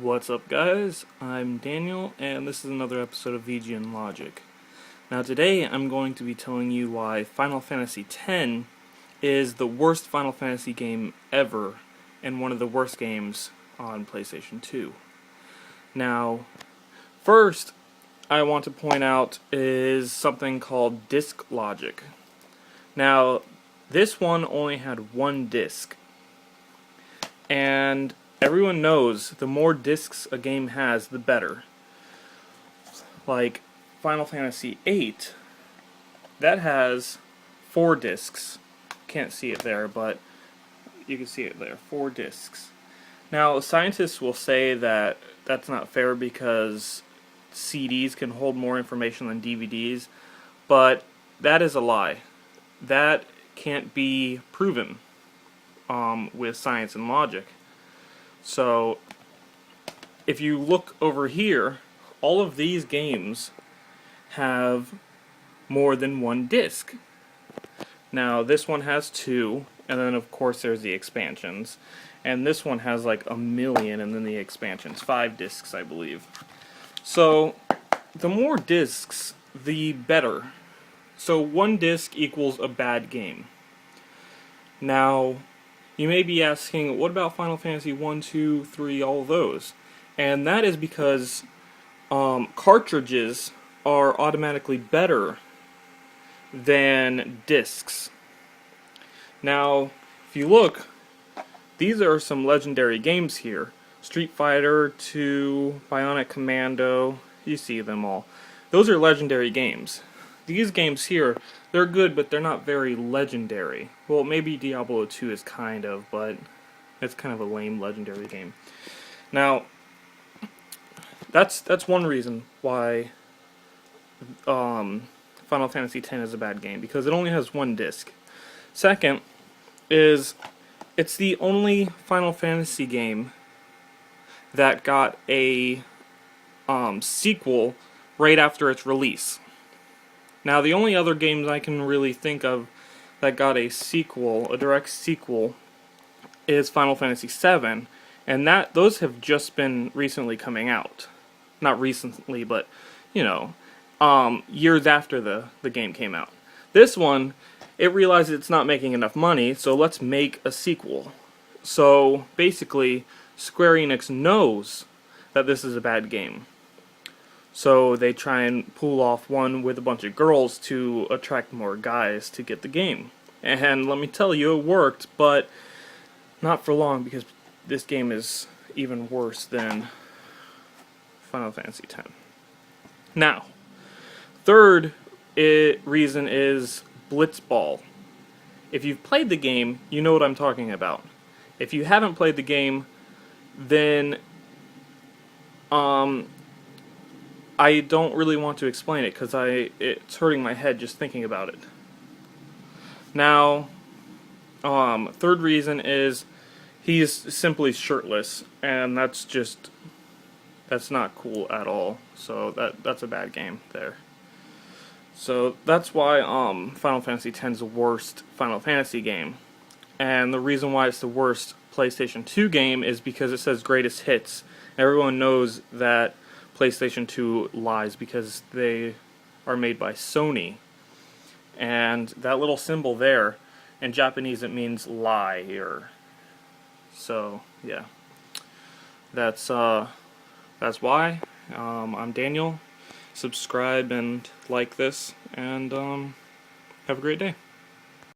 What's up, guys? I'm Daniel, and this is another episode of VGN Logic. Now today I'm going to be telling you why Final Fantasy X is the worst Final Fantasy game ever, and one of the worst games on PlayStation 2. Now, first I want to point out is something called disk logic. Now, this one only had one disk, and everyone knows the more discs a game has, the better. Like Final Fantasy VIII, that has 4 discs. Can't see it there, but you can see it there. 4 discs. Now, scientists will say that that's not fair because CDs can hold more information than DVDs, but that is a lie. That can't be proven with science and logic. So, if you look over here, all of these games have more than one disc. Now, this one has 2, and then of course there's the expansions. And this one has like 1,000,000, and then the expansions. 5 discs, I believe. So, the more discs, the better. So, 1 disc equals a bad game. Now, you may be asking, what about Final Fantasy 1, 2, 3, all of those? And that is because cartridges are automatically better than discs. Now, if you look, these are some legendary games here. Street Fighter 2, Bionic Commando, you see them all. Those are legendary games. These games here, they're good, but they're not very legendary. Well, maybe Diablo 2 is kind of, but it's kind of a lame legendary game. Now, that's one reason why Final Fantasy X is a bad game, because it only has 1 disc. Second is, it's the only Final Fantasy game that got a sequel right after its release. Now, the only other games I can really think of that got a sequel, a direct sequel, is Final Fantasy VII, and those have just been recently coming out. Not recently, but, years after the game came out. This one, it realized it's not making enough money, so let's make a sequel. So, basically, Square Enix knows that this is a bad game. So they try and pull off one with a bunch of girls to attract more guys to get the game. And let me tell you, it worked, but not for long, because this game is even worse than Final Fantasy X. Now, third reason is Blitzball. If you've played the game, you know what I'm talking about. If you haven't played the game, then I don't really want to explain it, because it's hurting my head just thinking about it. Now, third reason is he's simply shirtless, and that's not cool at all. So that's a bad game there. So that's why Final Fantasy X is the worst Final Fantasy game. And the reason why it's the worst PlayStation 2 game is because it says greatest hits. Everyone knows that PlayStation 2 lies because they are made by Sony. And that little symbol there, in Japanese it means liar. So, yeah. That's why. I'm Daniel. Subscribe and like this, and have a great day.